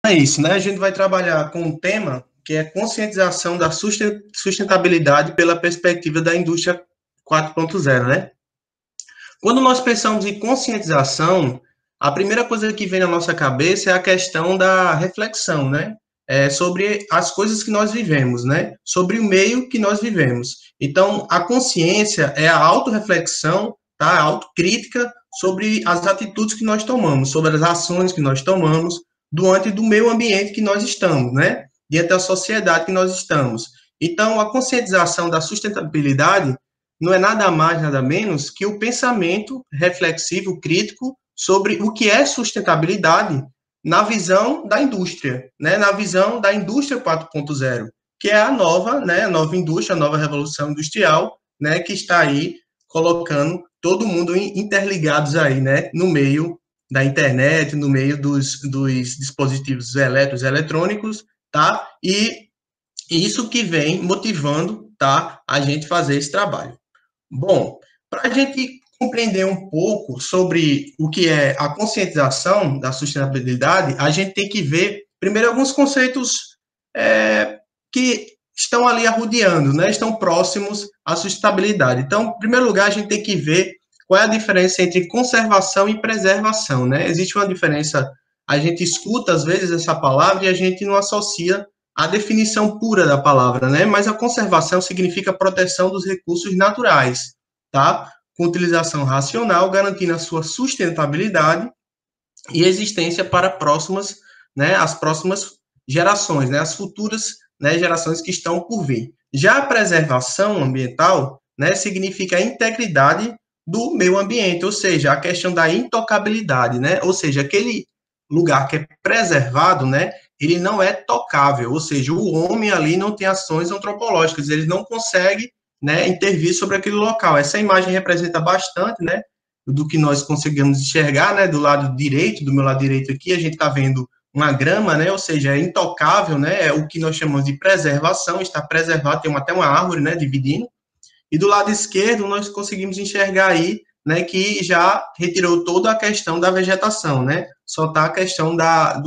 É isso, né? A gente vai trabalhar com um tema que é conscientização da sustentabilidade pela perspectiva da indústria 4.0, né? Quando nós pensamos em conscientização, a primeira coisa que vem na nossa cabeça é a questão da reflexão, né? Sobre as coisas que nós vivemos, né? Sobre o meio que nós vivemos. Então, a consciência é a autorreflexão, tá? A autocrítica sobre as atitudes que nós tomamos, sobre as ações que nós tomamos, diante do meio ambiente que nós estamos, né? Diante da sociedade que nós estamos. Então, a conscientização da sustentabilidade não é nada mais, nada menos que o pensamento reflexivo, crítico, sobre o que é sustentabilidade na visão da indústria, né? Na visão da indústria 4.0, que é a nova, né? A nova indústria, a nova revolução industrial, né? Que está aí colocando todo mundo interligados aí, né? No meio da internet, no meio dos dispositivos elétricos, eletrônicos, tá? E isso que vem motivando, tá? A gente fazer esse trabalho. Bom, para a gente compreender um pouco sobre o que é a conscientização da sustentabilidade, a gente tem que ver, primeiro, alguns conceitos que estão ali arrodeando, né? Estão próximos à sustentabilidade. Então, em primeiro lugar, a gente tem que ver qual é a diferença entre conservação e preservação, né? Existe uma diferença, a gente escuta às vezes essa palavra e a gente não associa a definição pura da palavra, né? Mas a conservação significa proteção dos recursos naturais, tá? Com utilização racional, garantindo a sua sustentabilidade e existência para próximas, né? As próximas gerações, né? As futuras, né? Gerações que estão por vir. Já a preservação ambiental, né? Significa a integridade do meio ambiente, ou seja, a questão da intocabilidade, né? Ou seja, aquele lugar que é preservado, né? Ele não é tocável, ou seja, o homem ali não tem ações antropológicas, ele não consegue, né, intervir sobre aquele local. Essa imagem representa bastante, né, do que nós conseguimos enxergar, né, do lado direito, do meu lado direito aqui, a gente está vendo uma grama, né, ou seja, é intocável, né, é o que nós chamamos de preservação, está preservado, tem até uma árvore, né, dividindo, e do lado esquerdo nós conseguimos enxergar aí, né, que já retirou toda a questão da vegetação, né, só está a questão da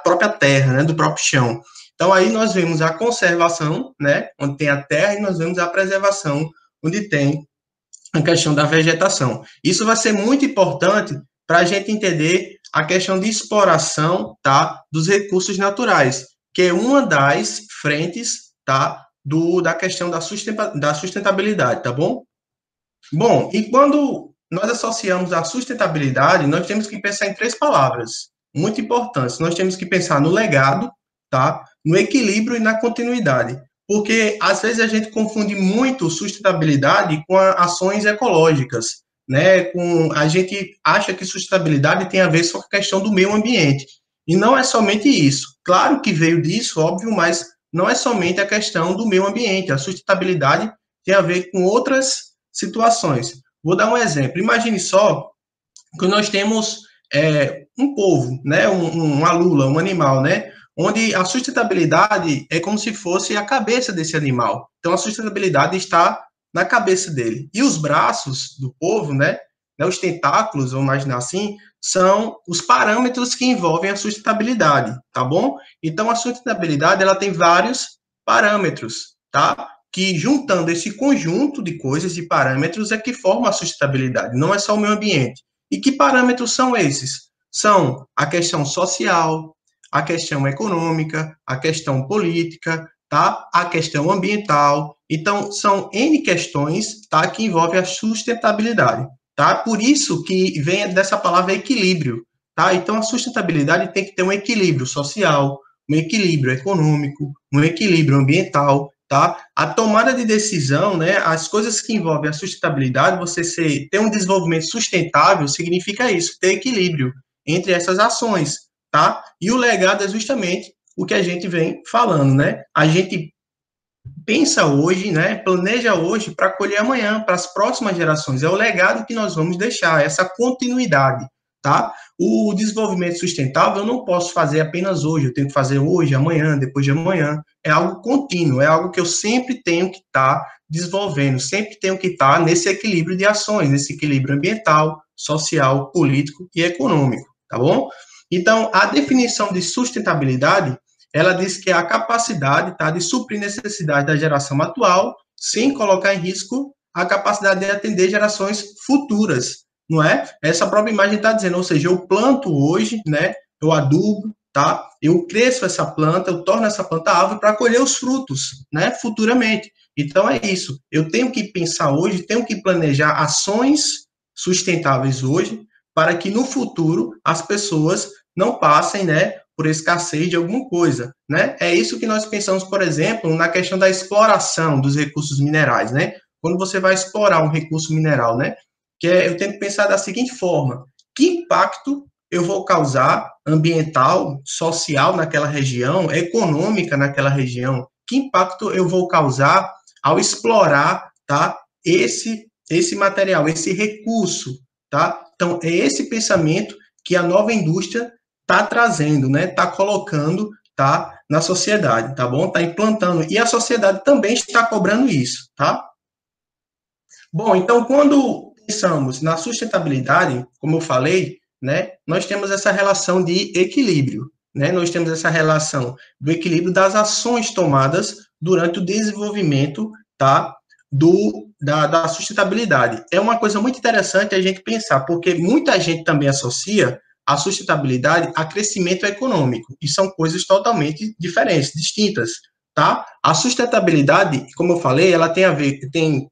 própria terra, né, do próprio chão. Então aí nós vemos a conservação, né, onde tem a terra, e nós vemos a preservação, onde tem a questão da vegetação. Isso vai ser muito importante para a gente entender a questão de exploração, tá, dos recursos naturais, que é uma das frentes, tá, da questão da sustentabilidade, tá bom? Bom, e quando nós associamos a sustentabilidade, nós temos que pensar em três palavras muito importantes. Nós temos que pensar no legado, tá? No equilíbrio e na continuidade. Porque às vezes a gente confunde muito sustentabilidade com ações ecológicas, né? A gente acha que sustentabilidade tem a ver só com a questão do meio ambiente. E não é somente isso. Claro que veio disso, óbvio, mas não é somente a questão do meio ambiente. A sustentabilidade tem a ver com outras situações. Vou dar um exemplo. Imagine só que nós temos um povo, né, uma lula, um animal, né, onde a sustentabilidade é como se fosse a cabeça desse animal. Então, a sustentabilidade está na cabeça dele. E os braços do povo, né, os tentáculos, vamos imaginar assim, são os parâmetros que envolvem a sustentabilidade, tá bom? Então, a sustentabilidade, ela tem vários parâmetros, tá? Que juntando esse conjunto de coisas e parâmetros é que forma a sustentabilidade, não é só o meio ambiente. E que parâmetros são esses? São a questão social, a questão econômica, a questão política, tá? A questão ambiental. Então, são N questões, tá? Que envolvem a sustentabilidade, tá? Por isso que vem dessa palavra equilíbrio, tá? Então, a sustentabilidade tem que ter um equilíbrio social, um equilíbrio econômico, um equilíbrio ambiental, tá? A tomada de decisão, né, as coisas que envolvem a sustentabilidade, ter um desenvolvimento sustentável significa isso, ter equilíbrio entre essas ações, tá? E o legado é justamente o que a gente vem falando, né? A gente pensa hoje, né, planeja hoje para colher amanhã, para as próximas gerações. É o legado que nós vamos deixar, essa continuidade, tá? O desenvolvimento sustentável eu não posso fazer apenas hoje, eu tenho que fazer hoje, amanhã, depois de amanhã. É algo contínuo, é algo que eu sempre tenho que estar desenvolvendo, sempre tenho que estar nesse equilíbrio de ações, nesse equilíbrio ambiental, social, político e econômico, tá bom? Então, a definição de sustentabilidade, ela diz que é a capacidade, tá, de suprir necessidades da geração atual, sem colocar em risco a capacidade de atender gerações futuras, não é? Essa própria imagem está dizendo, ou seja, eu planto hoje, né, eu adubo, tá? Eu cresço essa planta, eu torno essa planta árvore para colher os frutos, né, futuramente. Então é isso. Eu tenho que pensar hoje, tenho que planejar ações sustentáveis hoje, para que no futuro as pessoas não passem, né, por escassez de alguma coisa, né? É isso que nós pensamos, por exemplo, na questão da exploração dos recursos minerais, né? Quando você vai explorar um recurso mineral, né? Eu tenho que pensar da seguinte forma: que impacto eu vou causar ambiental, social naquela região, econômica naquela região? Que impacto eu vou causar ao explorar, tá? Esse material, esse recurso, tá? Então, é esse pensamento que a nova indústria está trazendo, né? Está colocando, tá? Na sociedade, tá bom? Está implantando. E a sociedade também está cobrando isso, tá? Bom, então, quando pensamos na sustentabilidade, como eu falei, né? Nós temos essa relação de equilíbrio, né? Nós temos essa relação do equilíbrio das ações tomadas durante o desenvolvimento, tá? Da sustentabilidade. É uma coisa muito interessante a gente pensar, porque muita gente também associa a sustentabilidade a crescimento econômico, e são coisas totalmente diferentes, distintas, tá? A sustentabilidade, como eu falei, ela tem a ver, tem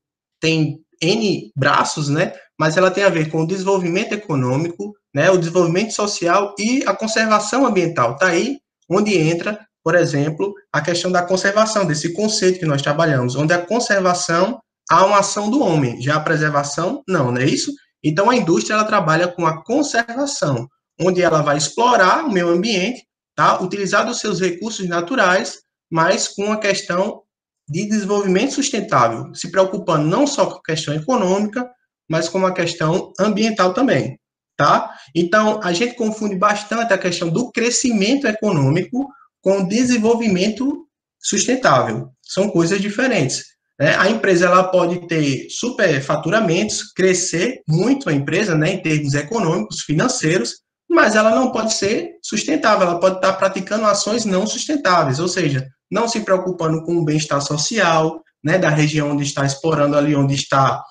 N braços, né? Mas ela tem a ver com o desenvolvimento econômico, né? O desenvolvimento social e a conservação ambiental. Tá aí onde entra, por exemplo, a questão da conservação, desse conceito que nós trabalhamos, onde a conservação há uma ação do homem, já a preservação, não é isso? Então, a indústria, ela trabalha com a conservação, onde ela vai explorar o meio ambiente, tá? Utilizar dos seus recursos naturais, mas com a questão de desenvolvimento sustentável, se preocupando não só com a questão econômica, mas com a questão ambiental também, tá? Então, a gente confunde bastante a questão do crescimento econômico com o desenvolvimento sustentável. São coisas diferentes, né? A empresa, ela pode ter superfaturamentos, crescer muito a empresa, né, em termos econômicos, financeiros, mas ela não pode ser sustentável, ela pode estar praticando ações não sustentáveis, ou seja, não se preocupando com o bem-estar social, né, da região onde está explorando, ali onde está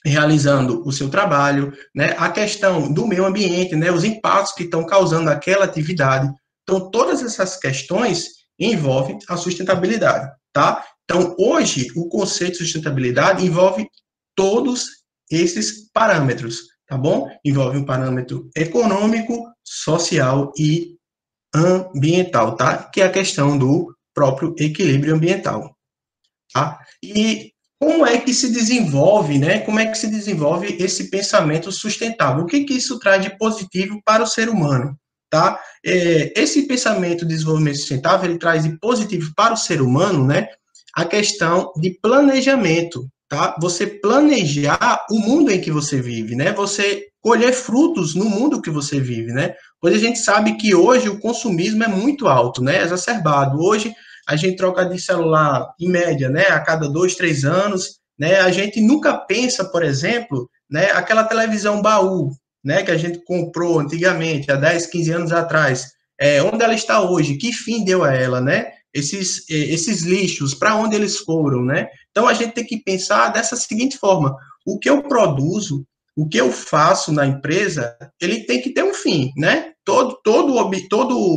realizando o seu trabalho, né, a questão do meio ambiente, né, os impactos que estão causando aquela atividade. Então, todas essas questões envolvem a sustentabilidade, tá? Então, hoje, o conceito de sustentabilidade envolve todos esses parâmetros, tá bom? Envolve um parâmetro econômico, social e ambiental, tá? Que é a questão do próprio equilíbrio ambiental, tá? E como é que se desenvolve, né? Como é que se desenvolve esse pensamento sustentável? O que que isso traz de positivo para o ser humano, tá? Esse pensamento de desenvolvimento sustentável, ele traz de positivo para o ser humano, né? A questão de planejamento, tá? Você planejar o mundo em que você vive, né? Você colher frutos no mundo que você vive, né? Pois a gente sabe que hoje o consumismo é muito alto, né? Exacerbado. Hoje a gente troca de celular em média, né? A cada 2, 3 anos, né? A gente nunca pensa, por exemplo, né? Aquela televisão baú, né? Que a gente comprou antigamente, há 10, 15 anos atrás. Onde ela está hoje? Que fim deu a ela, né? Esses lixos, para onde eles foram, né? Então a gente tem que pensar dessa seguinte forma: o que eu produzo, o que eu faço na empresa, ele tem que ter um fim, né? Todo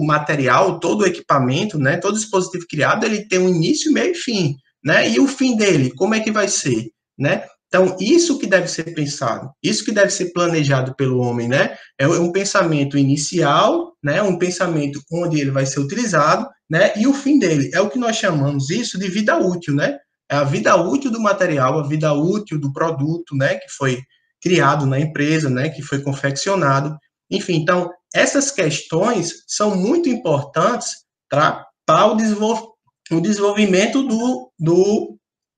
material, todo equipamento, né? Todo dispositivo criado, ele tem um início, meio e fim, né? E o fim dele, como é que vai ser, né? Então, isso que deve ser pensado, isso que deve ser planejado pelo homem, né? É um pensamento inicial, né? Um pensamento onde ele vai ser utilizado, né? E o fim dele é o que nós chamamos isso de vida útil, né? É a vida útil do material, a vida útil do produto, né? Que foi criado na empresa, né? Que foi confeccionado. Enfim, então, essas questões são muito importantes para o desenvolvimento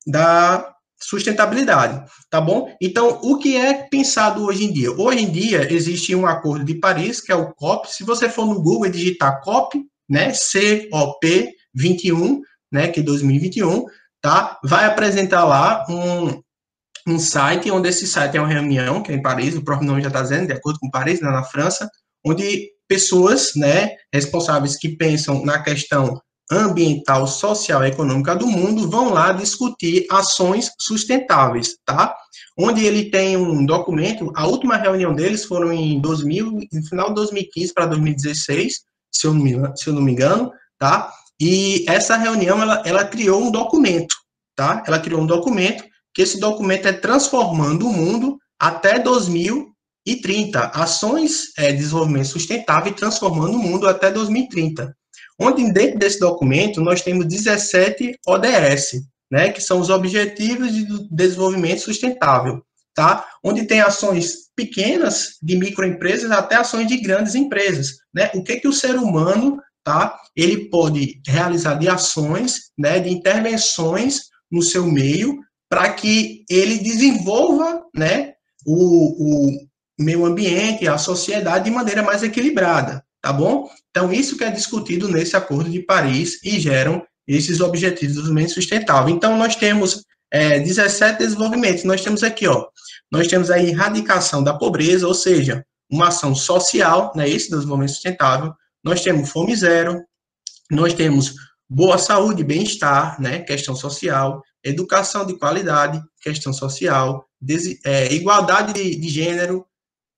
da sustentabilidade, tá bom? Então, o que é pensado hoje em dia? Hoje em dia, existe um acordo de Paris, que é o COP. Se você for no Google e digitar COP, né, COP 21, né, que é 2021, tá? Vai apresentar lá um site, onde esse site é uma reunião, que é em Paris, o próprio nome já está dizendo, de acordo com Paris, né, na França, onde pessoas, né, responsáveis que pensam na questão ambiental, social e econômica do mundo, vão lá discutir ações sustentáveis, tá? Onde ele tem um documento, a última reunião deles foram em 2000, no final de 2015 para 2016, se eu não me engano, tá? E essa reunião, ela criou um documento, tá? Ela criou um documento, que esse documento é Transformando o Mundo até 2030, ações de desenvolvimento sustentável e transformando o mundo até 2030. Onde dentro desse documento nós temos 17 ODS, né, que são os Objetivos de Desenvolvimento Sustentável, tá? Onde tem ações pequenas de microempresas até ações de grandes empresas, né? O que o ser humano, tá? Ele pode realizar de ações, né, de intervenções no seu meio para que ele desenvolva, né, o meio ambiente, a sociedade de maneira mais equilibrada, tá bom? Então, isso que é discutido nesse Acordo de Paris e geram esses Objetivos de Desenvolvimento Sustentável. Então, nós temos 17 desenvolvimentos. Nós temos aqui, ó, nós temos a erradicação da pobreza, ou seja, uma ação social, né, esse desenvolvimento sustentável. Nós temos fome zero, nós temos boa saúde, bem-estar, né, questão social, educação de qualidade, questão social, igualdade de gênero,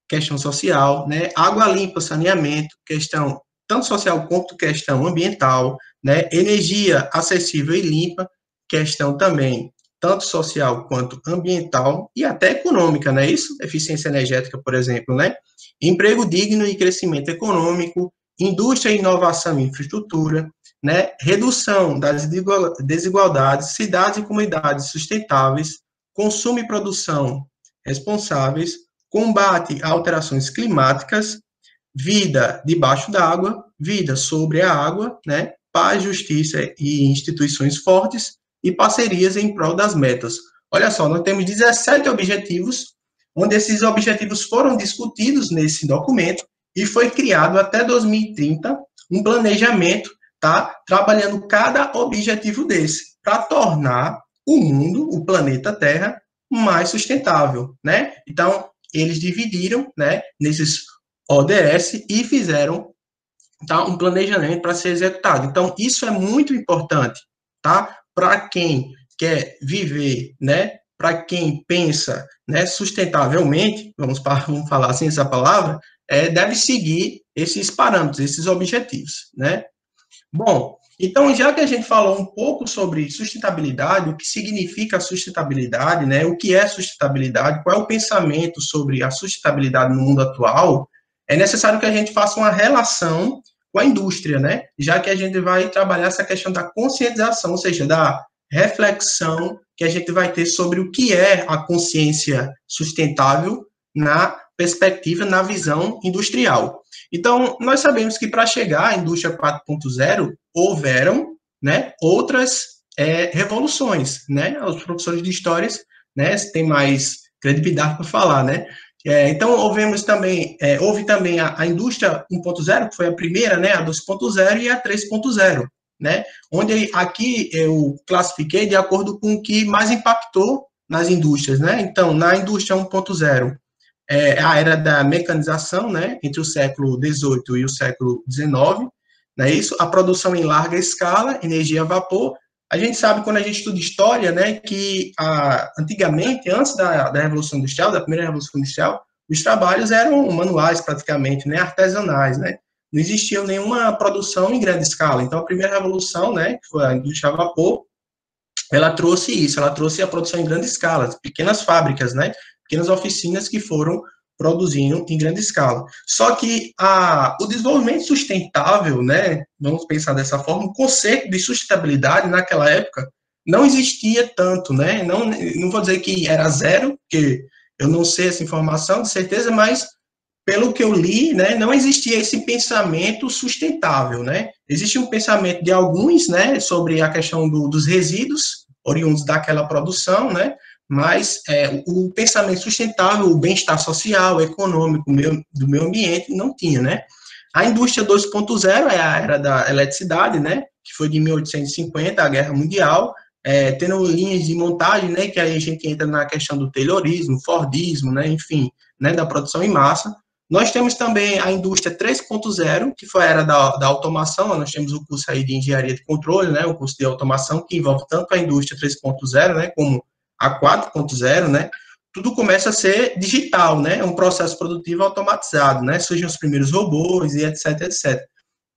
questão social, né, água limpa, saneamento, questão tanto social quanto questão ambiental, né, energia acessível e limpa, questão também tanto social quanto ambiental e até econômica, né, isso, eficiência energética, por exemplo, né, emprego digno e crescimento econômico, indústria, inovação e infraestrutura, né, redução das desigualdades, cidades e comunidades sustentáveis, consumo e produção responsáveis, combate a alterações climáticas, vida debaixo d'água, vida sobre a água, né, paz, justiça e instituições fortes e parcerias em prol das metas. Olha só, nós temos 17 objetivos, onde esses objetivos foram discutidos nesse documento e foi criado até 2030 um planejamento, tá, trabalhando cada objetivo desse para tornar o mundo, o planeta Terra, mais sustentável, né? Então, eles dividiram, né, nesses ODS e fizeram, tá, um planejamento para ser executado. Então, isso é muito importante, tá? Para quem quer viver, né, para quem pensa, né, sustentavelmente, vamos falar assim essa palavra, deve seguir esses parâmetros, esses objetivos, né? Bom, então, já que a gente falou um pouco sobre sustentabilidade, o que significa sustentabilidade, né? O que é sustentabilidade, qual é o pensamento sobre a sustentabilidade no mundo atual, é necessário que a gente faça uma relação com a indústria, né? Já que a gente vai trabalhar essa questão da conscientização, ou seja, da reflexão que a gente vai ter sobre o que é a consciência sustentável na perspectiva, na visão industrial. Então, nós sabemos que para chegar à indústria 4.0, houveram, né, outras revoluções, né? Os professores de histórias, né, têm mais credibilidade para falar, né? Então, houve também a indústria 1.0, que foi a primeira, né, a 2.0 e a 3.0, né? Onde aqui eu classifiquei de acordo com o que mais impactou nas indústrias, né? Então, na indústria 1.0, a era da mecanização, né, entre o século XVIII e o século XIX, não é isso? A produção em larga escala, energia a vapor. A gente sabe, quando a gente estuda história, né, que antigamente, antes da Revolução Industrial, da primeira Revolução Industrial, os trabalhos eram manuais, praticamente, né, artesanais, né? Não existia nenhuma produção em grande escala. Então, a primeira revolução, né, que foi a indústria a vapor, ela trouxe isso, ela trouxe a produção em grande escala, pequenas fábricas, né, pequenas oficinas que foram produzindo em grande escala. Só que o desenvolvimento sustentável, né, vamos pensar dessa forma, o conceito de sustentabilidade naquela época não existia tanto, né, não vou dizer que era zero, porque eu não sei essa informação de certeza, mas pelo que eu li, né, não existia esse pensamento sustentável, né? Existe um pensamento de alguns, né, sobre a questão dos resíduos oriundos daquela produção, né? Mas o pensamento sustentável, o bem-estar social, econômico, do meio ambiente, não tinha, né? A indústria 2.0 é a era da eletricidade, né? Que foi de 1850, a Guerra Mundial, tendo linhas de montagem, né? Que aí a gente entra na questão do Taylorismo, Fordismo, né? Enfim, né? Da produção em massa. Nós temos também a indústria 3.0, que foi a era da automação. Nós temos o curso aí de engenharia de controle, né, o curso de automação, que envolve tanto a indústria 3.0, né, como a 4.0, né, tudo começa a ser digital, né, um processo produtivo automatizado, né, surgem os primeiros robôs e etc, etc.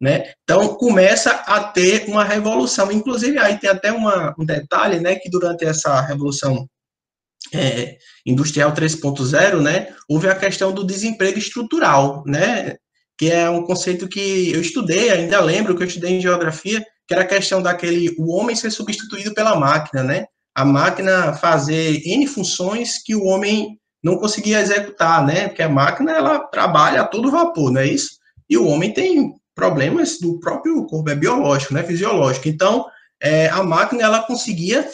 Né? Então, começa a ter uma revolução. Inclusive, aí tem até um detalhe, né, que durante essa revolução industrial 3.0, né, houve a questão do desemprego estrutural, né, que é um conceito que eu estudei, ainda lembro que eu estudei em geografia, que era a questão o homem ser substituído pela máquina, né, a máquina fazer N funções que o homem não conseguia executar, né, porque a máquina, ela trabalha a todo vapor, não é isso? E o homem tem problemas do próprio corpo, é biológico, né, fisiológico. Então, a máquina, ela conseguia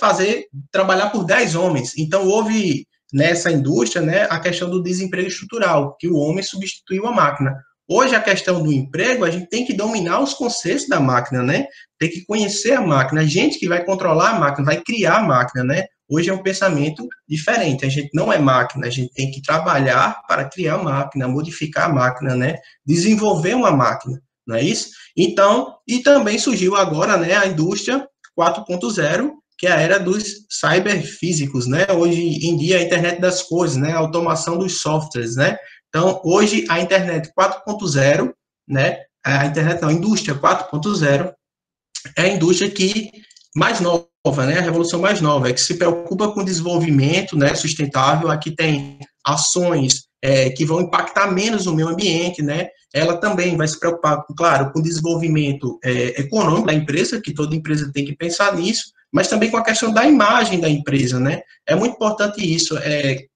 trabalhar por 10 homens. Então, houve nessa indústria, né, a questão do desemprego estrutural, que o homem substituiu a máquina. Hoje, a questão do emprego, a gente tem que dominar os conceitos da máquina, né? Tem que conhecer a máquina. A gente que vai controlar a máquina, vai criar a máquina, né? Hoje é um pensamento diferente. A gente não é máquina, a gente tem que trabalhar para criar a máquina, modificar a máquina, né? Desenvolver uma máquina, não é isso? Então, e também surgiu agora, né, a indústria 4.0, que é a era dos cyberfísicos, né? Hoje em dia, a internet das coisas, né? A automação dos softwares, né? Então, hoje, a internet 4.0, né? A indústria 4.0 é a indústria mais nova, né? A revolução mais nova, é que se preocupa com o desenvolvimento, né, sustentável. Aqui tem ações que vão impactar menos o meio ambiente, né? Ela também vai se preocupar, claro, com o desenvolvimento econômico da empresa, que toda empresa tem que pensar nisso, mas também com a questão da imagem da empresa, né? É muito importante isso.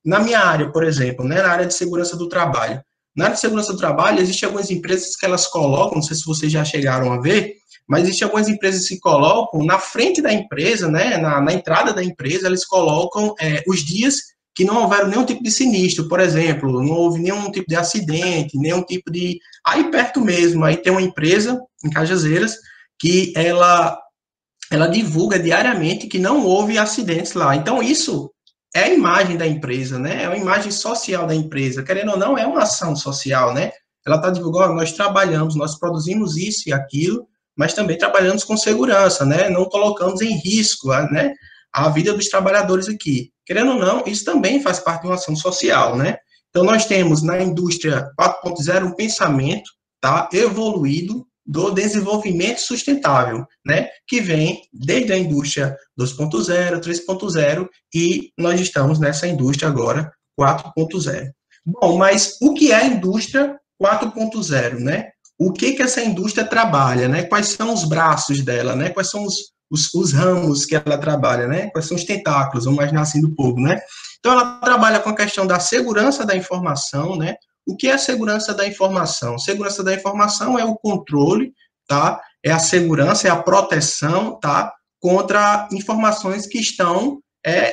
Na minha área, por exemplo, né, na área de segurança do trabalho. Na área de segurança do trabalho, existem algumas empresas que elas colocam, não sei se vocês já chegaram a ver, mas existem algumas empresas que colocam na frente da empresa, né, na entrada da empresa, eles colocam os dias que não houveram nenhum tipo de sinistro, por exemplo, não houve nenhum tipo de acidente, nenhum tipo de... Aí perto mesmo, aí tem uma empresa, em Cajazeiras, que ela divulga diariamente que não houve acidentes lá. Então, isso é a imagem da empresa, né? É uma imagem social da empresa. Querendo ou não, é uma ação social, né? Ela está divulgando, nós trabalhamos, nós produzimos isso e aquilo, mas também trabalhamos com segurança, né? Não colocamos em risco, né, a vida dos trabalhadores aqui. Querendo ou não, isso também faz parte de uma ação social, né? Então, nós temos na indústria 4.0 um pensamento, tá, evoluído, do desenvolvimento sustentável, né, que vem desde a indústria 2.0, 3.0, e nós estamos nessa indústria agora 4.0. Bom, mas o que é a indústria 4.0, né? O que essa indústria trabalha, né? Quais são os braços dela, né? Quais são os ramos que ela trabalha, né? Quais são os tentáculos, vamos imaginar assim, do povo, né? Então, ela trabalha com a questão da segurança da informação, né? O que é a segurança da informação? Segurança da informação é o controle, tá? É a segurança, é a proteção, tá? Contra informações que estão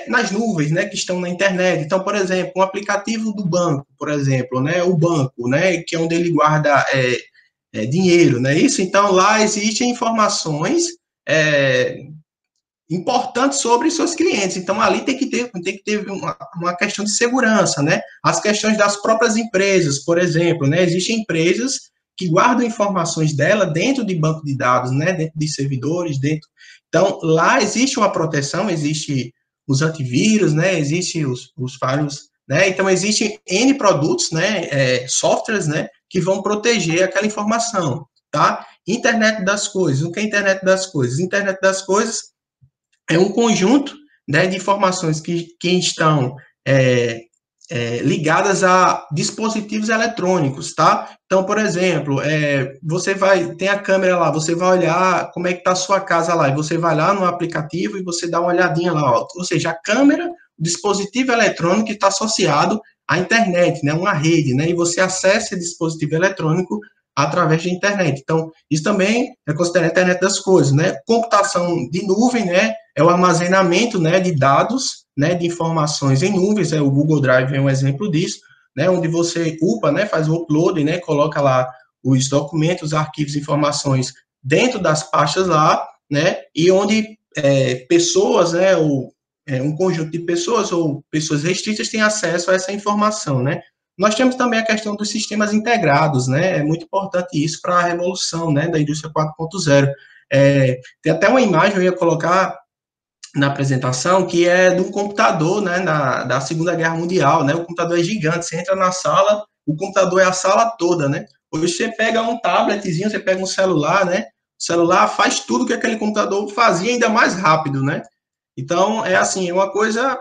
nas nuvens, né? Que estão na internet. Então, por exemplo, um aplicativo do banco, por exemplo, né? O banco, né? Que é onde ele guarda dinheiro, né? Isso. Então, lá existem informações importantes sobre seus clientes. Então, ali tem que ter uma questão de segurança, né? As questões das próprias empresas, por exemplo, né? Existem empresas que guardam informações dela dentro de banco de dados, né? Dentro de servidores, dentro... Então, lá existe uma proteção, existe os antivírus, né? Existem os firewalls, né? Então, existem N produtos, né? Softwares, né? Que vão proteger aquela informação, tá? Internet das coisas. O que é internet das coisas? Internet das coisas é um conjunto, né, de informações que estão ligadas a dispositivos eletrônicos, tá? Então, por exemplo, tem a câmera lá, você vai olhar como é que está a sua casa lá, e você vai lá no aplicativo e você dá uma olhadinha lá, ó. Ou seja, a câmera, o dispositivo eletrônico que está associado à internet, né, uma rede, né, e você acessa esse dispositivo eletrônico através da internet. Então, isso também é considerado a internet das coisas, né? Computação de nuvem, né, é o armazenamento, né, de dados, né, de informações em nuvens, o Google Drive é um exemplo disso, né, onde você upa, né, faz o upload, né, coloca lá os documentos, arquivos, informações dentro das pastas lá, né, e onde pessoas, né, ou um conjunto de pessoas ou pessoas restritas têm acesso a essa informação, né. Nós temos também a questão dos sistemas integrados, né? É muito importante isso para a revolução, né, da indústria 4.0. Tem até uma imagem, eu ia colocar na apresentação, que é de um computador, né, da Segunda Guerra Mundial, né? O computador é gigante, você entra na sala, o computador é a sala toda, né? Hoje você pega um tabletzinho, você pega um celular, né? O celular faz tudo que aquele computador fazia, ainda mais rápido, né? Então, é assim, é uma coisa,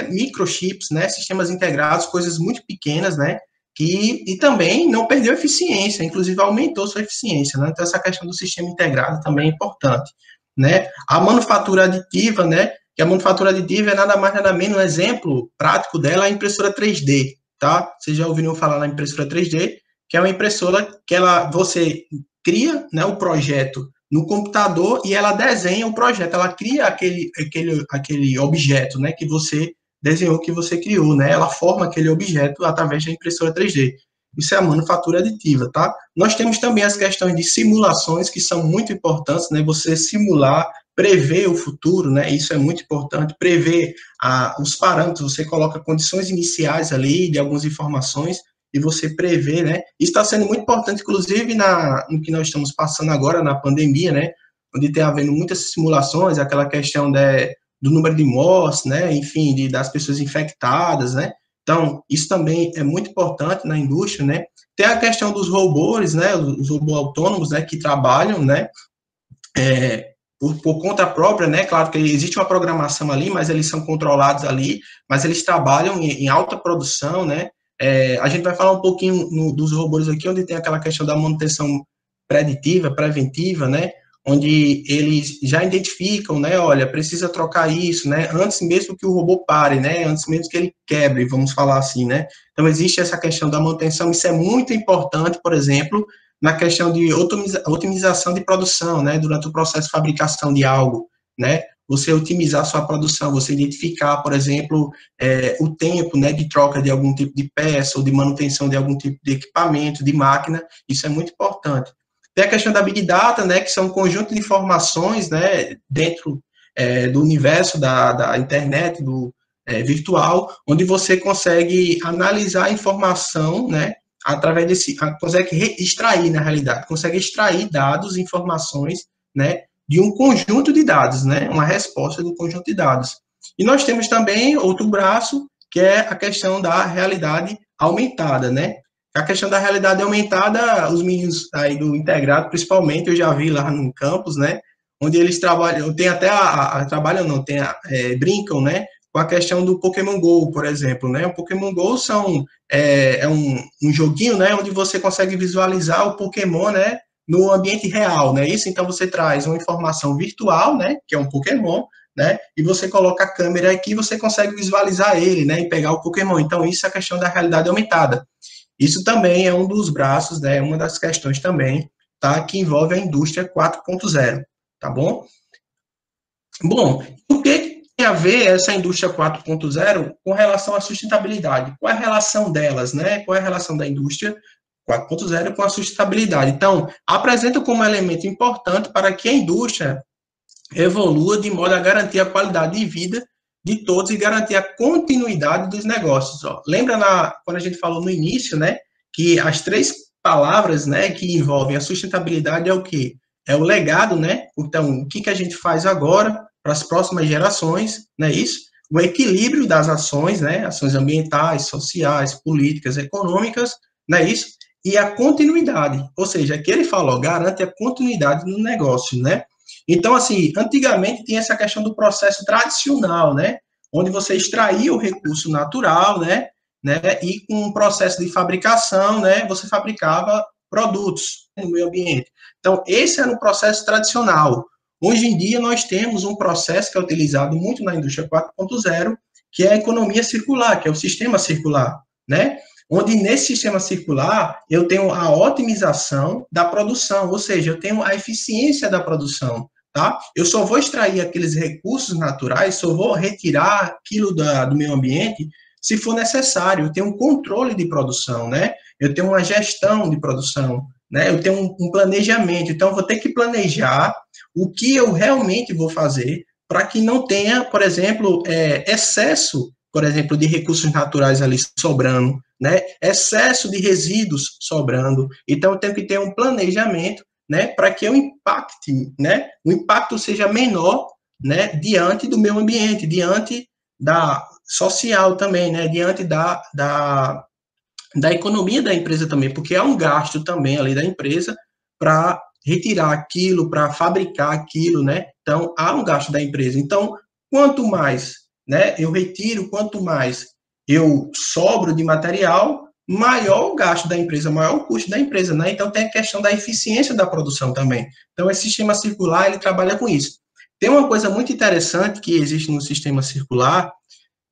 microchips, né, sistemas integrados, coisas muito pequenas, né, e também não perdeu eficiência, inclusive aumentou sua eficiência, né, então essa questão do sistema integrado também é importante, né. A manufatura aditiva, né, que a manufatura aditiva é nada mais, nada menos, um exemplo prático dela é a impressora 3D, tá? Vocês já ouviram falar na impressora 3D, que é uma impressora que você cria, né, o projeto no computador e ela desenha o projeto, ela cria aquele objeto, né, que você desenhou, que você criou, né, ela forma aquele objeto através da impressora 3D. Isso é a manufatura aditiva, tá? Nós temos também as questões de simulações, que são muito importantes, né, você simular, prever o futuro, né, isso é muito importante, prever os parâmetros, você coloca condições iniciais ali de algumas informações, e você prevê, né? Isso está sendo muito importante, inclusive, no que nós estamos passando agora, na pandemia, né? Onde tem havendo muitas simulações, aquela questão do número de mortes, né? Enfim, das pessoas infectadas, né? Então, isso também é muito importante na indústria, né? Tem a questão dos robôs, né? Os robôs autônomos, né? Que trabalham, né? Por conta própria, né? Claro que existe uma programação ali, mas eles são controlados ali, mas eles trabalham em alta produção, né? A gente vai falar um pouquinho dos robôs aqui, onde tem aquela questão da manutenção preditiva, preventiva, né? Onde eles já identificam, né? Olha, precisa trocar isso, né? Antes mesmo que o robô pare, né? Antes mesmo que ele quebre, vamos falar assim, né? Então, existe essa questão da manutenção, isso é muito importante, por exemplo, na questão de otimização de produção, né, durante o processo de fabricação de algo, né, você otimizar sua produção, você identificar, por exemplo, o tempo, né, de troca de algum tipo de peça ou de manutenção de algum tipo de equipamento, de máquina, isso é muito importante. Tem a questão da Big Data, né, que são um conjunto de informações, né, dentro do universo da internet, virtual, onde você consegue analisar a informação, né, através consegue extrair, na realidade, consegue extrair dados, informações, né, de um conjunto de dados, né, uma resposta do conjunto de dados. E nós temos também outro braço, que é a questão da realidade aumentada, né. A questão da realidade aumentada, os meninos aí do integrado, principalmente, eu já vi lá no campus, né, onde eles trabalham, tem até trabalham não, brincam, né, com a questão do Pokémon GO, por exemplo, né, o Pokémon GO é um joguinho, né, onde você consegue visualizar o Pokémon, né, no ambiente real, né, isso, então você traz uma informação virtual, né, que é um Pokémon, né, e você coloca a câmera aqui e você consegue visualizar ele, né, e pegar o Pokémon, então isso é a questão da realidade aumentada. Isso também é um dos braços, né, uma das questões também, tá, que envolve a indústria 4.0, tá bom? Bom, o que tem a ver essa indústria 4.0 com relação à sustentabilidade? Qual é a relação delas, né? Qual é a relação da indústria 4.0 com a sustentabilidade? Então, apresenta como elemento importante para que a indústria evolua de modo a garantir a qualidade de vida de todos e garantir a continuidade dos negócios. Ó. Lembra quando a gente falou no início, né, que as três palavras, né, que envolvem a sustentabilidade é o quê? É o legado, né? Então, o que a gente faz agora para as próximas gerações, não é isso? O equilíbrio das ações, né, ações ambientais, sociais, políticas, econômicas, não é isso? E a continuidade, ou seja, aqui ele fala, ó, garante a continuidade no negócio, né? Então, assim, antigamente tinha essa questão do processo tradicional, né? Onde você extraía o recurso natural, né? E com um processo de fabricação, né? Você fabricava produtos no meio ambiente. Então, esse era o processo tradicional. Hoje em dia, nós temos um processo que é utilizado muito na indústria 4.0, que é a economia circular, que é o sistema circular, né? Onde nesse sistema circular eu tenho a otimização da produção, ou seja, eu tenho a eficiência da produção, tá? Eu só vou extrair aqueles recursos naturais, só vou retirar aquilo do meio ambiente se for necessário. Eu tenho um controle de produção, né? Eu tenho uma gestão de produção, né? Eu tenho um planejamento. Então, eu vou ter que planejar o que eu realmente vou fazer para que não tenha, por exemplo, excesso, por exemplo, de recursos naturais ali sobrando, né? Excesso de resíduos sobrando. Então, eu tenho que ter um planejamento, né, para que eu impacte, né, o impacto seja menor, né, diante do meu ambiente, diante da social também, né, diante da economia da empresa também, porque há um gasto também ali da empresa para retirar aquilo, para fabricar aquilo, né? Então, há um gasto da empresa. Então, quanto mais, né, eu retiro, quanto mais eu sobro de material, maior o gasto da empresa, maior o custo da empresa, né? Então, tem a questão da eficiência da produção também. Então, esse sistema circular, ele trabalha com isso. Tem uma coisa muito interessante que existe no sistema circular,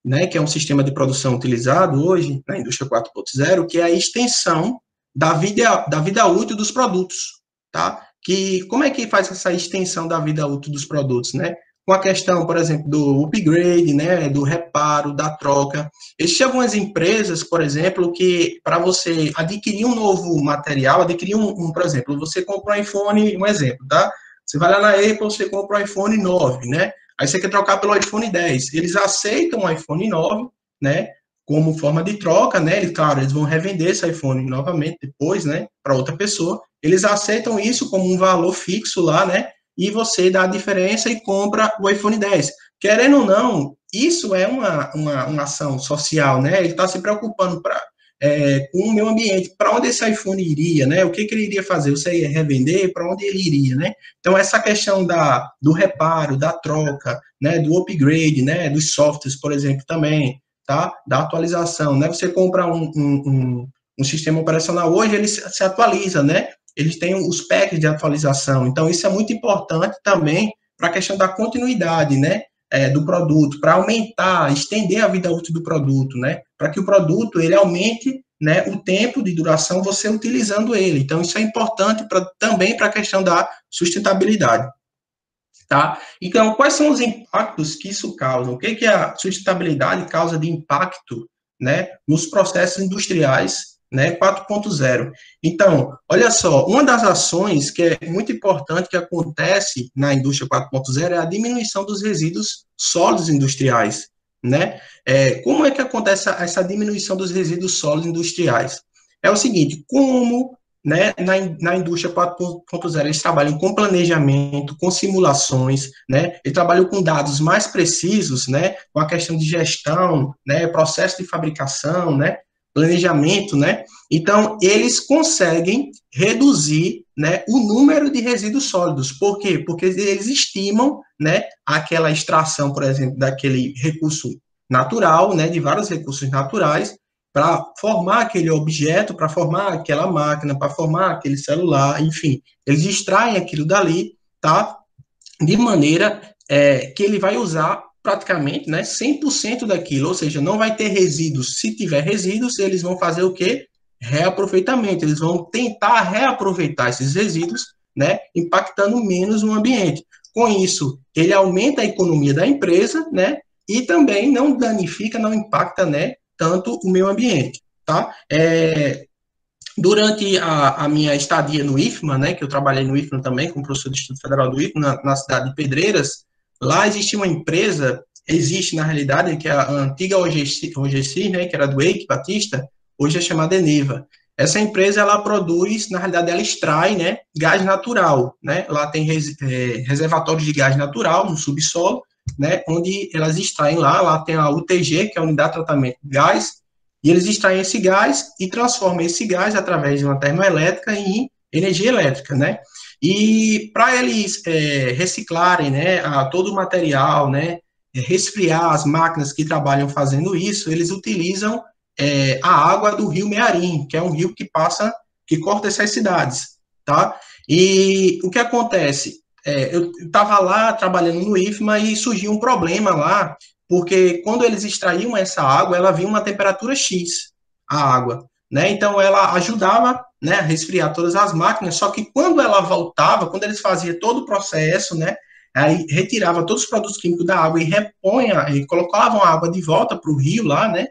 né, que é um sistema de produção utilizado hoje na indústria 4.0, que é a extensão da vida útil dos produtos, tá? Que, como é que faz essa extensão da vida útil dos produtos, né? Com a questão, por exemplo, do upgrade, né, do reparo, da troca. Existem algumas empresas, por exemplo, que para você adquirir um novo material, adquirir por exemplo, você compra um iPhone, um exemplo, tá? Você vai lá na Apple, você compra um iPhone 9, né? Aí você quer trocar pelo iPhone 10. Eles aceitam o iPhone 9, né? Como forma de troca, né? Eles, claro, eles vão revender esse iPhone novamente depois, né? Para outra pessoa. Eles aceitam isso como um valor fixo lá, né? E você dá a diferença e compra o iPhone 10. Querendo ou não, isso é uma ação social, né? Ele está se preocupando com o meio ambiente, para onde esse iPhone iria, né? O que ele iria fazer? Você ia revender? Para onde ele iria, né? Então, essa questão do reparo, da troca, né? Do upgrade, né? Dos softwares, por exemplo, também, tá? Da atualização, né? Você compra um sistema operacional hoje, ele se atualiza, né? Eles têm os packs de atualização. Então, isso é muito importante também para a questão da continuidade, né? Do produto, para aumentar, estender a vida útil do produto, né? Para que o produto ele aumente, né, o tempo de duração você utilizando ele. Então, isso é importante também para a questão da sustentabilidade. Tá? Então, quais são os impactos que isso causa? O que a sustentabilidade causa de impacto, né, nos processos industriais, né, 4.0? Então, olha só, uma das ações que é muito importante que acontece na indústria 4.0 é a diminuição dos resíduos sólidos industriais, né? Como é que acontece essa diminuição dos resíduos sólidos industriais? É o seguinte, como, né, na indústria 4.0, eles trabalham com planejamento, com simulações, né, eles trabalham com dados mais precisos, né, com a questão de gestão, né, processo de fabricação, né, planejamento, né, então eles conseguem reduzir, né, o número de resíduos sólidos. Por quê? Porque eles estimam, né, aquela extração, por exemplo, daquele recurso natural, né, de vários recursos naturais, para formar aquele objeto, para formar aquela máquina, para formar aquele celular, enfim, eles extraem aquilo dali, tá? De maneira que ele vai usar praticamente, né, 100% daquilo, ou seja, não vai ter resíduos. Se tiver resíduos, eles vão fazer o quê? Reaproveitamento, eles vão tentar reaproveitar esses resíduos, né, impactando menos no ambiente. Com isso, ele aumenta a economia da empresa, né, e também não danifica, não impacta, né, tanto o meio ambiente, tá? Durante a minha estadia no IFMA, né, que eu trabalhei no IFMA também, como professor do Instituto Federal do IFMA, na cidade de Pedreiras, lá existia uma empresa, existe na realidade, que é a antiga OGC, né, que era do Eike Batista, hoje é chamada Eneva. Essa empresa, ela produz, na realidade, ela extrai, né, gás natural, né, lá tem reservatórios de gás natural no subsolo, né, onde elas extraem lá tem a UTG, que é a Unidade de Tratamento de Gás, e eles extraem esse gás e transformam esse gás através de uma termoelétrica em energia elétrica, né? E para eles reciclarem, né, todo o material, né, resfriar as máquinas que trabalham fazendo isso, eles utilizam a água do rio Mearim, que é um rio que corta essas cidades, tá? E o que acontece? Eu estava lá trabalhando no IFMA e surgiu um problema lá, porque quando eles extraíam essa água, ela vinha uma temperatura X, a água, né? Então ela ajudava, né, a resfriar todas as máquinas, só que quando ela voltava, quando eles faziam todo o processo, né, aí retirava todos os produtos químicos da água e colocavam a água de volta para o rio lá, né?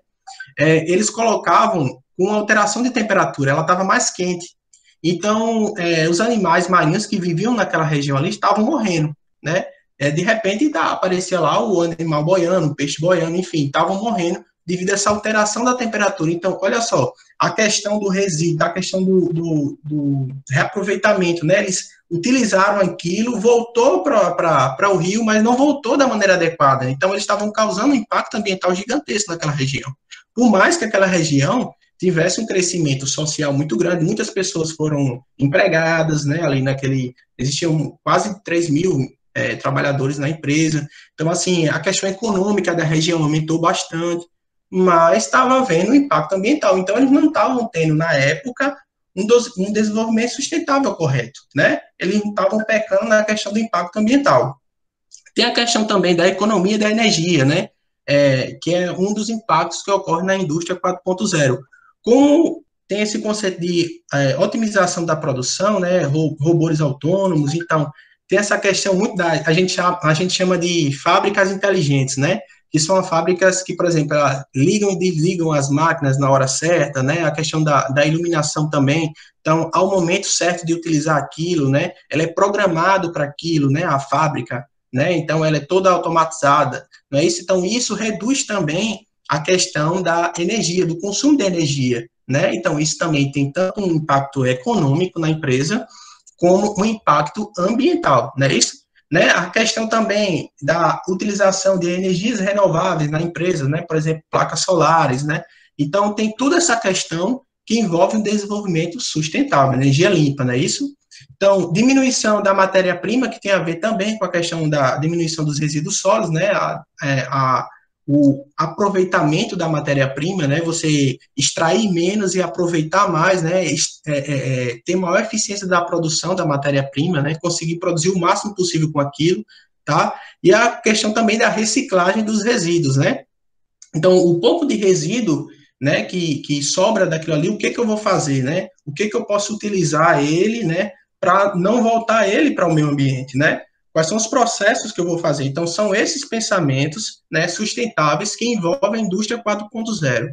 Eles colocavam com alteração de temperatura, ela estava mais quente. Então, os animais marinhos que viviam naquela região ali estavam morrendo, né? De repente aparecia lá o animal boiando, o peixe boiando, enfim, estavam morrendo devido a essa alteração da temperatura. Então, olha só, a questão do resíduo, a questão do reaproveitamento, né? Eles utilizaram aquilo, voltou para o rio, mas não voltou da maneira adequada. Então, eles estavam causando um impacto ambiental gigantesco naquela região. Por mais que aquela região tivesse um crescimento social muito grande, muitas pessoas foram empregadas, né? Ali existiam quase 3 mil trabalhadores na empresa. Então, assim, a questão econômica da região aumentou bastante, mas estava havendo um impacto ambiental. Então, eles não estavam tendo, na época, um desenvolvimento sustentável correto, né? Eles estavam pecando na questão do impacto ambiental. Tem a questão também da economia da energia, né? Que é um dos impactos que ocorre na indústria 4.0. Como tem esse conceito de otimização da produção, né? Robôs autônomos, então tem essa questão muito a gente chama de fábricas inteligentes, né? Que são fábricas que, por exemplo, ligam e desligam as máquinas na hora certa, né? A questão da iluminação também. Então, ao momento certo de utilizar aquilo, né? Ela é programado para aquilo, né? A fábrica, né? Então, ela é toda automatizada, não é isso? Então, isso reduz também a questão da energia, do consumo de energia, né? Então, isso também tem tanto um impacto econômico na empresa, como um impacto ambiental, não é isso? Né? A questão também da utilização de energias renováveis na empresa, né? Por exemplo, placas solares, né? Então, tem toda essa questão que envolve um desenvolvimento sustentável, energia limpa, não é isso? Então, diminuição da matéria-prima, que tem a ver também com a questão da diminuição dos resíduos sólidos, né? O aproveitamento da matéria-prima, né? Você extrair menos e aproveitar mais, né? Ter maior eficiência da produção da matéria-prima, né? Conseguir produzir o máximo possível com aquilo, tá? E a questão também da reciclagem dos resíduos, né? Então, o pouco de resíduo, né, que sobra daquilo ali, o que eu vou fazer, né? O que eu posso utilizar ele, né, para não voltar ele para o meio ambiente, né? Quais são os processos que eu vou fazer? Então, são esses pensamentos, né, sustentáveis que envolvem a indústria 4.0.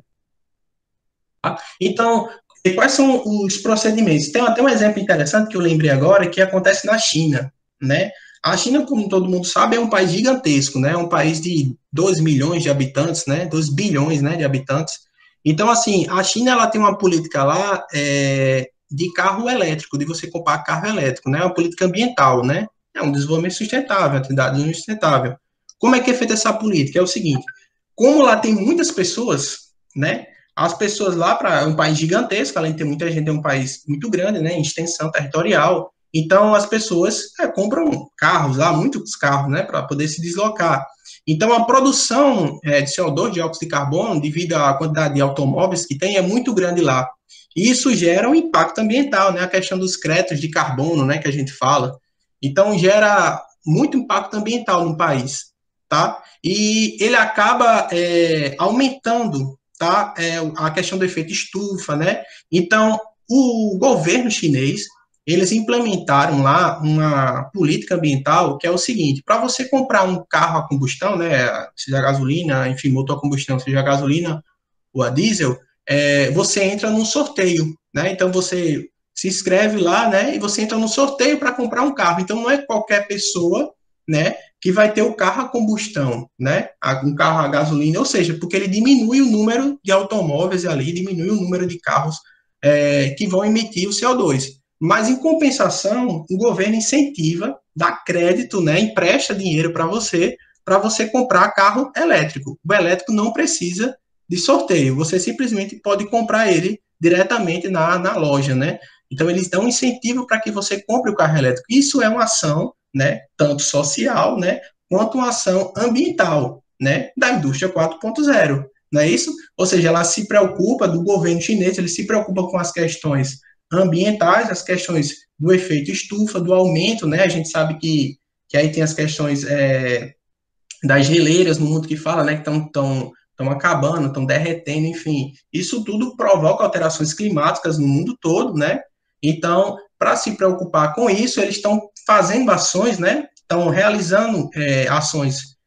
Tá? Então, quais são os procedimentos? Tem até um exemplo interessante que eu lembrei agora, que acontece na China, né? A China, como todo mundo sabe, é um país gigantesco, né? É um país de 2 milhões de habitantes, né? 2 bilhões, né, de habitantes. Então, assim, a China, ela tem uma política lá de carro elétrico, de você comprar carro elétrico, né? Uma política ambiental, né? É um desenvolvimento sustentável, atividade sustentável. Como é que é feita essa política? É o seguinte, como lá tem muitas pessoas, né? As pessoas lá, para um país gigantesco, além de ter muita gente, é um país muito grande, né? Em extensão territorial. Então, as pessoas compram carros lá, muitos carros, né? Para poder se deslocar. Então, a produção de CO2, de óxido de carbono, devido à quantidade de automóveis que tem, é muito grande lá. E isso gera um impacto ambiental, né? A questão dos créditos de carbono, né? Que a gente fala. Então, gera muito impacto ambiental no país, tá? E ele acaba aumentando, tá? A questão do efeito estufa, né? Então, o governo chinês, eles implementaram lá uma política ambiental que é o seguinte, para você comprar um carro a combustão, né, seja a gasolina, enfim, motor a combustão, seja a gasolina ou a diesel, você entra num sorteio, né? Então, você se inscreve lá, né, e você entra no sorteio para comprar um carro. Então, não é qualquer pessoa, né, que vai ter o carro a combustão, né, um carro a gasolina, ou seja, porque ele diminui o número de automóveis ali, diminui o número de carros que vão emitir o CO2. Mas, em compensação, o governo incentiva, dá crédito, né, empresta dinheiro para você comprar carro elétrico. O elétrico não precisa de sorteio, você simplesmente pode comprar ele diretamente na loja, né? Então, eles dão incentivo para que você compre o carro elétrico. Isso é uma ação, né, tanto social, né, quanto uma ação ambiental, né, da indústria 4.0, não é isso? Ou seja, ela se preocupa, do governo chinês, ele se preocupa com as questões ambientais, as questões do efeito estufa, do aumento, né, a gente sabe que aí tem as questões das geleiras no mundo que fala, né, que estão acabando, estão derretendo, enfim, isso tudo provoca alterações climáticas no mundo todo, né? Então, para se preocupar com isso, eles estão fazendo ações, né? Estão realizando ações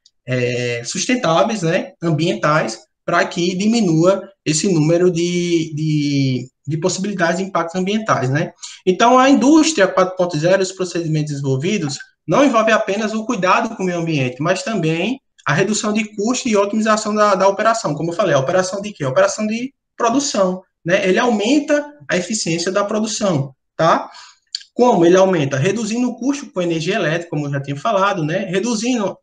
sustentáveis, né? Ambientais, para que diminua esse número de possibilidades de impactos ambientais, né? Então, a indústria 4.0, os procedimentos desenvolvidos, não envolve apenas o cuidado com o meio ambiente, mas também a redução de custo e otimização da operação. Como eu falei, a operação de quê? A operação de produção, né? Ele aumenta a eficiência da produção, tá? Como ele aumenta? Reduzindo o custo com energia elétrica, como eu já tinha falado, né? Reduzindo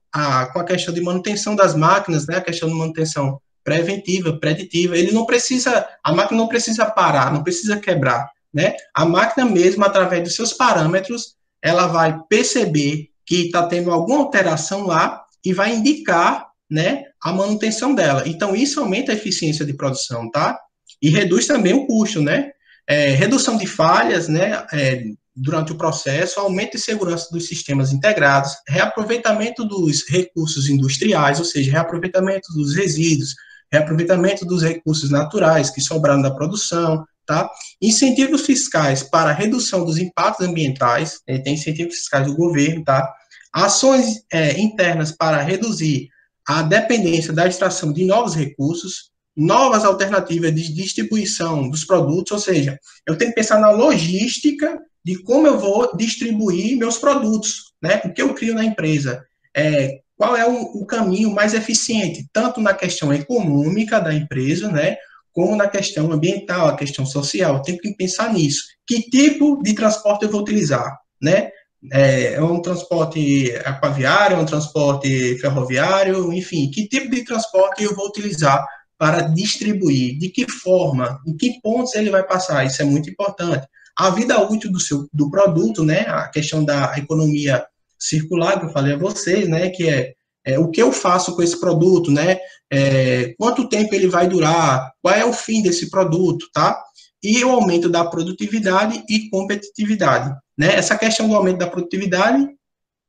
com a questão de manutenção das máquinas, né? A questão de manutenção preventiva, preditiva. Ele não precisa, a máquina não precisa parar, não precisa quebrar, né? A máquina mesmo, através dos seus parâmetros, ela vai perceber que está tendo alguma alteração lá e vai indicar, né, a manutenção dela. Então, isso aumenta a eficiência de produção, tá? E reduz também o custo, né? Redução de falhas, né? Durante o processo, aumento de segurança dos sistemas integrados, reaproveitamento dos recursos industriais, ou seja, reaproveitamento dos resíduos, reaproveitamento dos recursos naturais que sobraram da produção, tá? Incentivos fiscais para redução dos impactos ambientais, tem incentivos fiscais do governo, tá? Ações internas para reduzir a dependência da extração de novos recursos, novas alternativas de distribuição dos produtos, ou seja, eu tenho que pensar na logística de como eu vou distribuir meus produtos, né? O que eu crio na empresa. Qual é o caminho mais eficiente, tanto na questão econômica da empresa, né? Como na questão ambiental, a questão social. Eu tenho que pensar nisso. Que tipo de transporte eu vou utilizar, né? É um transporte aquaviário, é um transporte ferroviário, enfim, que tipo de transporte eu vou utilizar para distribuir, de que forma, em que pontos ele vai passar, isso é muito importante. A vida útil do produto, né, a questão da economia circular, que eu falei a vocês, né, que o que eu faço com esse produto, né, quanto tempo ele vai durar, qual é o fim desse produto, tá? E o aumento da produtividade e competitividade, né? Essa questão do aumento da produtividade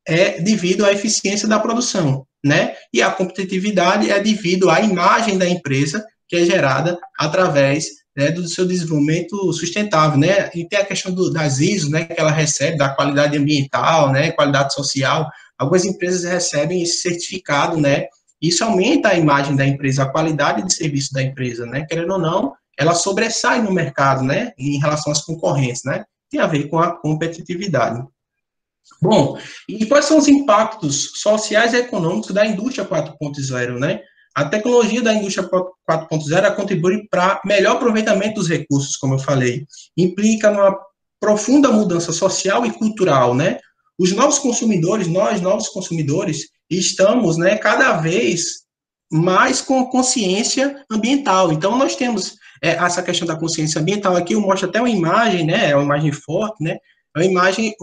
é devido à eficiência da produção, né? E a competitividade é devido à imagem da empresa que é gerada através, né, do seu desenvolvimento sustentável, né? E tem a questão das ISO, né, que ela recebe, da qualidade ambiental, né, qualidade social. Algumas empresas recebem esse certificado, né? Isso aumenta a imagem da empresa, a qualidade de serviço da empresa, né? Querendo ou não, ela sobressai no mercado, né, em relação às concorrentes, né? Tem a ver com a competitividade. Bom, e quais são os impactos sociais e econômicos da indústria 4.0, né? A tecnologia da indústria 4.0 contribui para melhor aproveitamento dos recursos, como eu falei. Implica numa profunda mudança social e cultural, né? Os novos consumidores, nós, novos consumidores, estamos, né, cada vez mais com consciência ambiental. Então, nós temos essa questão da consciência ambiental. Aqui eu mostro até uma imagem, né? É uma imagem forte, né? É uma imagem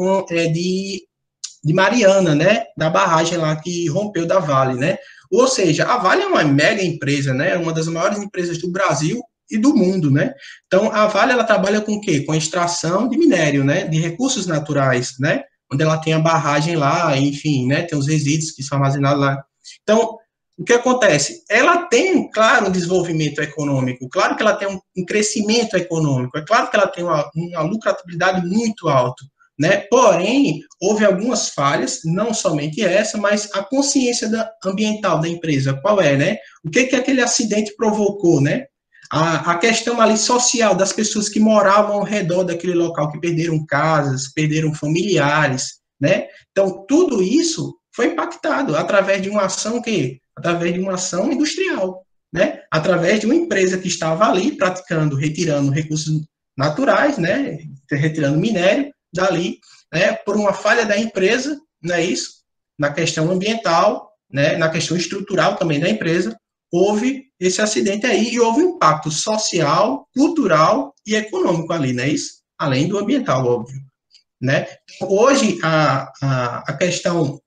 de Mariana, né, da barragem lá que rompeu da Vale, né? Ou seja, a Vale é uma mega empresa, né? Uma das maiores empresas do Brasil e do mundo, né? Então, a Vale, ela trabalha com o quê? Com a extração de minério, né? De recursos naturais, né? Onde ela tem a barragem lá, enfim, né? Tem os resíduos que são armazenados lá. Então, o que acontece? Ela tem, claro, um desenvolvimento econômico, claro que ela tem um crescimento econômico, é claro que ela tem uma lucratividade muito alta, né? Porém, houve algumas falhas, não somente essa, mas a consciência ambiental da empresa, qual é, né? O que aquele acidente provocou, né? A questão ali social das pessoas que moravam ao redor daquele local, que perderam casas, perderam familiares, né? Então, tudo isso foi impactado através de uma ação através de uma ação industrial, né? Através de uma empresa que estava ali praticando, retirando recursos naturais, né? Retirando minério dali, né? Por uma falha da empresa, não é isso? Na questão ambiental, né? Na questão estrutural também da empresa, houve esse acidente aí e houve um impacto social, cultural e econômico ali, não é isso? Além do ambiental, óbvio, né? Hoje, a questão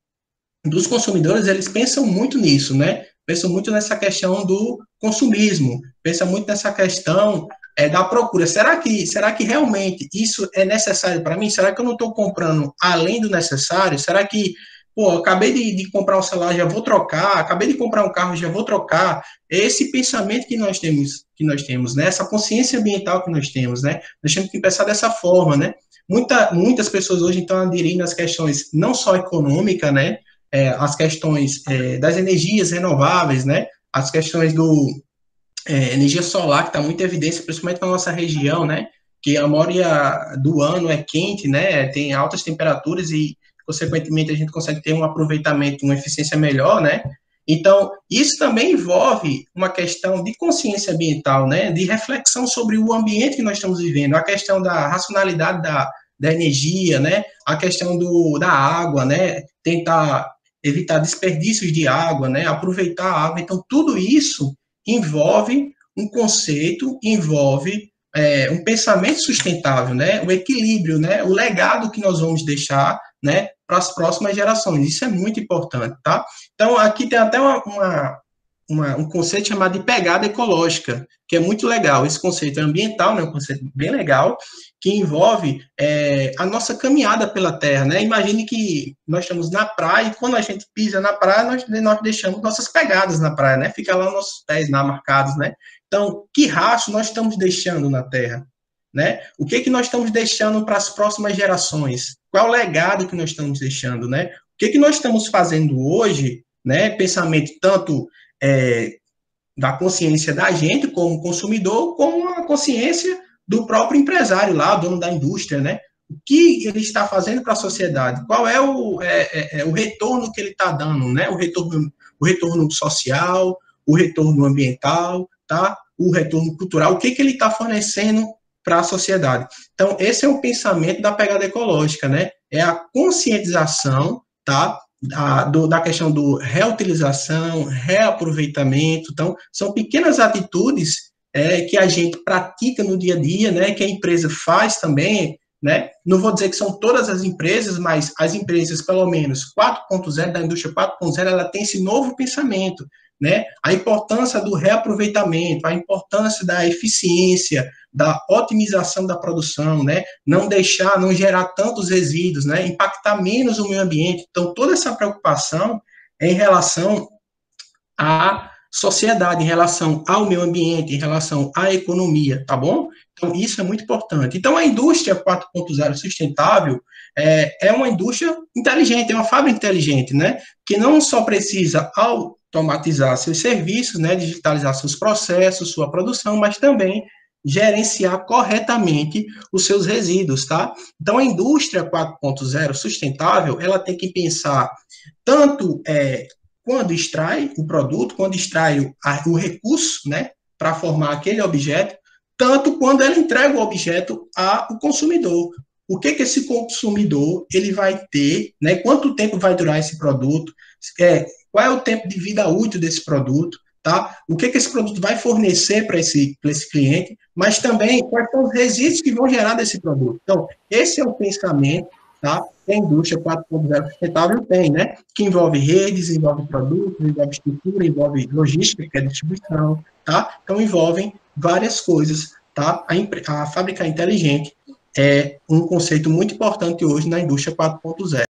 dos consumidores, eles pensam muito nisso, né? Pensam muito nessa questão do consumismo, pensam muito nessa questão da procura. Será que realmente isso é necessário para mim? Será que eu não estou comprando além do necessário? Será que, pô, eu acabei de comprar um celular, já vou trocar, acabei de comprar um carro, já vou trocar? É esse pensamento que nós temos, né? Essa consciência ambiental que nós temos, né? Nós temos que pensar dessa forma, né? Muitas pessoas hoje estão aderindo às questões não só econômicas, né? As questões das energias renováveis, né? As questões energia solar, que está muito em evidência, principalmente na nossa região, né? Que a maioria do ano é quente, né? Tem altas temperaturas e, consequentemente, a gente consegue ter um aproveitamento, uma eficiência melhor, né? Então, isso também envolve uma questão de consciência ambiental, né? De reflexão sobre o ambiente que nós estamos vivendo, a questão da racionalidade da energia, né? A questão da água, né? Tentar evitar desperdícios de água, né? Aproveitar a água. Então, tudo isso envolve um conceito, envolve um pensamento sustentável, né? O equilíbrio, né? O legado que nós vamos deixar, né? Para as próximas gerações. Isso é muito importante, tá? Então, aqui tem até um conceito chamado de pegada ecológica, que é muito legal. Esse conceito é ambiental, né? Um conceito bem legal, que envolve a nossa caminhada pela Terra, né? Imagine que nós estamos na praia e quando a gente pisa na praia, nós deixamos nossas pegadas na praia, né? Fica lá nossos pés lá marcados, né? Então, que rastro nós estamos deixando na Terra? Né? O que nós estamos deixando para as próximas gerações? Qual é o legado que nós estamos deixando? Né? O que nós estamos fazendo hoje, né? Pensamento tanto da consciência da gente como consumidor, como a consciência do próprio empresário lá, dono da indústria, né? O que ele está fazendo para a sociedade? Qual é o retorno que ele está dando, né? O retorno social, o retorno ambiental, tá? O retorno cultural, o que ele está fornecendo para a sociedade. Então, esse é o pensamento da pegada ecológica, né? É a conscientização, tá? Da questão do reutilização, reaproveitamento. Então, são pequenas atitudes que a gente pratica no dia a dia, né? Que a empresa faz também, né? Não vou dizer que são todas as empresas, mas as empresas, pelo menos 4.0, da indústria 4.0, ela tem esse novo pensamento, né? A importância do reaproveitamento, a importância da eficiência, da otimização da produção, né? Não deixar, não gerar tantos resíduos, né? Impactar menos o meio ambiente. Então, toda essa preocupação é em relação à sociedade, em relação ao meio ambiente, em relação à economia, tá bom? Então, isso é muito importante. Então, a indústria 4.0 sustentável é uma indústria inteligente, é uma fábrica inteligente, né? Que não só precisa automatizar seus serviços, né? Digitalizar seus processos, sua produção, mas também gerenciar corretamente os seus resíduos, tá? Então, a indústria 4.0 sustentável, ela tem que pensar tanto quando extrai o produto, quando extrai o recurso, né, para formar aquele objeto, tanto quando ela entrega o objeto ao consumidor. O que esse consumidor ele vai ter, né, quanto tempo vai durar esse produto, qual é o tempo de vida útil desse produto, tá? O que esse produto vai fornecer para esse cliente, mas também quais são os resíduos que vão gerar desse produto. Então, esse é o pensamento, tá? Que a indústria 4.0 sustentável tem, né? Que envolve redes, envolve produtos, envolve estrutura, envolve logística, que é distribuição, tá? Então, envolvem várias coisas, tá? A fábrica inteligente é um conceito muito importante hoje na indústria 4.0.